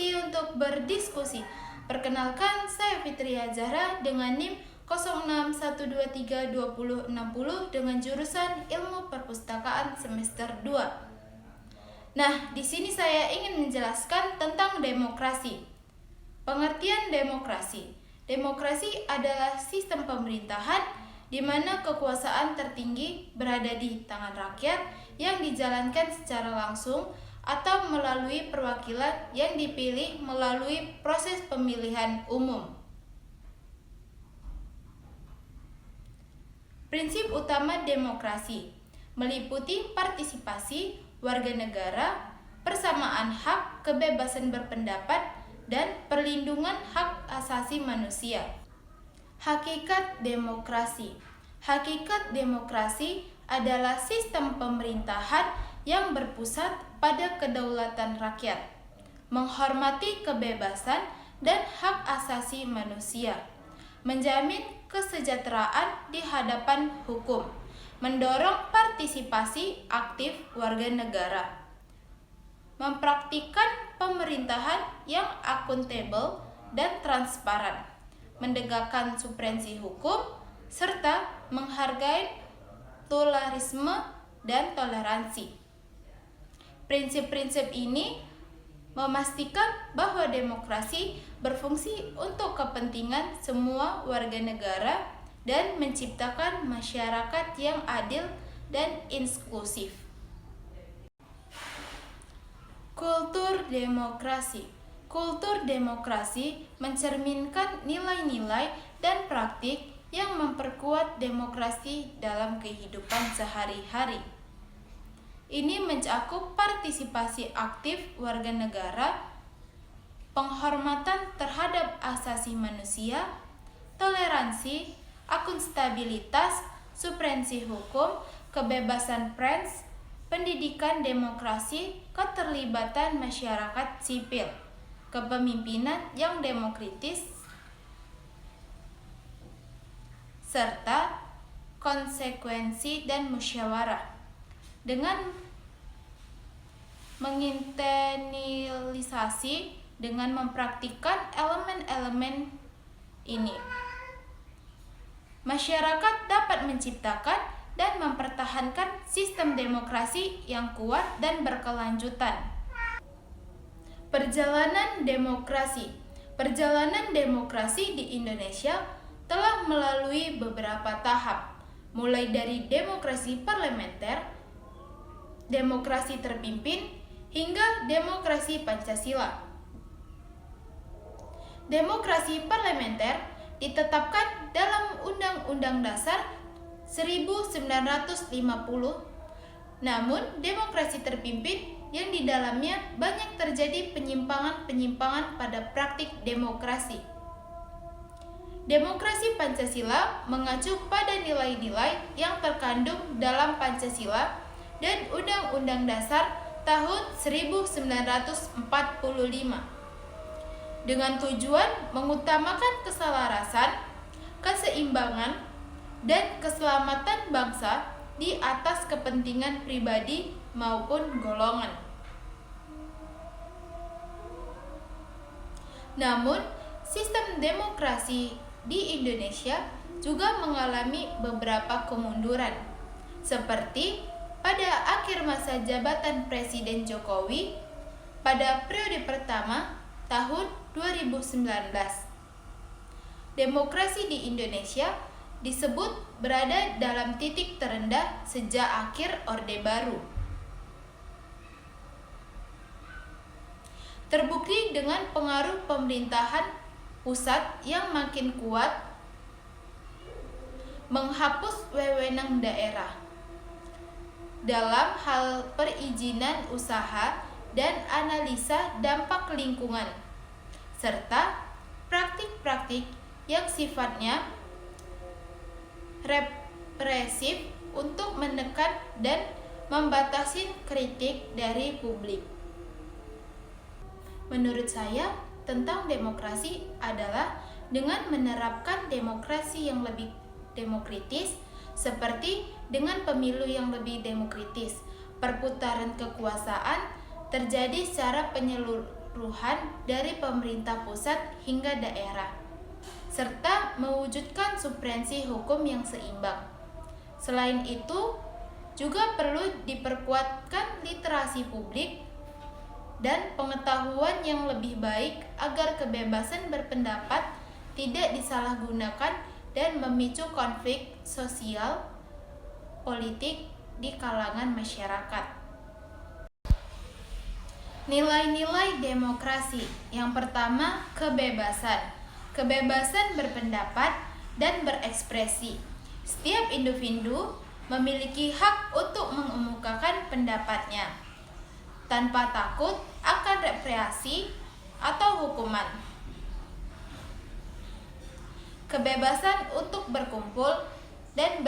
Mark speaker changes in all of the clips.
Speaker 1: sesi untuk berdiskusi. Perkenalkan, saya Fitria Zahra dengan NIM 0612320060 dengan jurusan Ilmu Perpustakaan semester 2. Nah, di sini saya ingin menjelaskan tentang demokrasi. Pengertian demokrasi. Demokrasi adalah sistem pemerintahan di mana kekuasaan tertinggi berada di tangan rakyat yang dijalankan secara langsung atau melalui perwakilan yang dipilih melalui proses pemilihan umum. Prinsip utama demokrasi meliputi partisipasi warga negara, persamaan hak, kebebasan berpendapat, dan perlindungan hak asasi manusia. Hakikat demokrasi. Hakikat demokrasi adalah sistem pemerintahan yang berpusat pada kedaulatan rakyat, menghormati kebebasan dan hak asasi manusia, menjamin kesejahteraan di hadapan hukum, mendorong partisipasi aktif warga negara, mempraktikkan pemerintahan yang akuntabel dan transparan, menegakkan supremasi hukum, serta menghargai pluralisme dan toleransi. Prinsip-prinsip ini memastikan bahwa demokrasi berfungsi untuk kepentingan semua warga negara dan menciptakan masyarakat yang adil dan inklusif. Kultur demokrasi. Kultur demokrasi mencerminkan nilai-nilai dan praktik yang memperkuat demokrasi dalam kehidupan sehari-hari. Ini mencakup partisipasi aktif warga negara, penghormatan terhadap asasi manusia, toleransi, akuntabilitas, supremasi hukum, kebebasan pers, pendidikan demokrasi, keterlibatan masyarakat sipil, kepemimpinan yang demokratis, serta konsekuensi dan musyawarah. Dengan menginternalisasi dengan mempraktikkan elemen-elemen ini, masyarakat dapat menciptakan dan mempertahankan sistem demokrasi yang kuat dan berkelanjutan. Perjalanan demokrasi. Perjalanan demokrasi di Indonesia telah melalui beberapa tahap, mulai dari demokrasi parlementer, demokrasi terpimpin, hingga demokrasi Pancasila. Demokrasi parlementer ditetapkan dalam Undang-Undang Dasar 1950, namun demokrasi terpimpin yang di dalamnya banyak terjadi penyimpangan-penyimpangan pada praktik demokrasi. Demokrasi Pancasila mengacu pada nilai-nilai yang terkandung dalam Pancasila dan Undang-Undang Dasar tahun 1945 dengan tujuan mengutamakan keselarasan, keseimbangan, dan keselamatan bangsa di atas kepentingan pribadi maupun golongan. Namun, sistem demokrasi di Indonesia juga mengalami beberapa kemunduran, seperti pada akhir masa jabatan Presiden Jokowi pada periode pertama tahun 2019. Demokrasi di Indonesia disebut berada dalam titik terendah sejak akhir Orde Baru. Terbukti dengan pengaruh pemerintahan pusat yang makin kuat menghapus wewenang daerah dalam hal perizinan usaha dan analisa dampak lingkungan, serta praktik-praktik yang sifatnya represif untuk menekan dan membatasi kritik dari publik. Menurut saya, tentang demokrasi adalah dengan menerapkan demokrasi yang lebih demokratis, seperti dengan pemilu yang lebih demokratis, perputaran kekuasaan terjadi secara keseluruhan dari pemerintah pusat hingga daerah, serta mewujudkan supremasi hukum yang seimbang. Selain itu, juga perlu diperkuatkan literasi publik dan pengetahuan yang lebih baik agar kebebasan berpendapat tidak disalahgunakan dan memicu konflik sosial politik di kalangan masyarakat. Nilai-nilai demokrasi. Yang pertama, kebebasan. Kebebasan berpendapat dan berekspresi. Setiap individu memiliki hak untuk mengemukakan pendapatnya tanpa takut akan represi atau hukuman. Kebebasan untuk berkumpul dan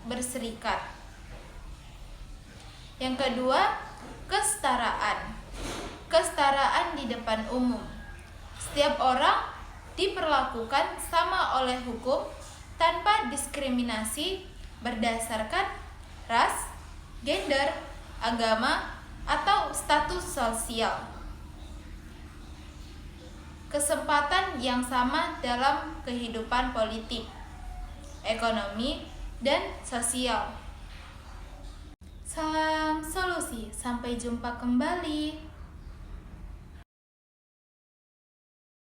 Speaker 1: berserikat. Yang kedua, kesetaraan. Kesetaraan di depan umum. Setiap orang diperlakukan sama oleh hukum tanpa diskriminasi berdasarkan ras, gender, agama, atau status sosial. Kesempatan yang sama dalam kehidupan politik, ekonomi, dan sosial. Salam solusi, sampai jumpa kembali.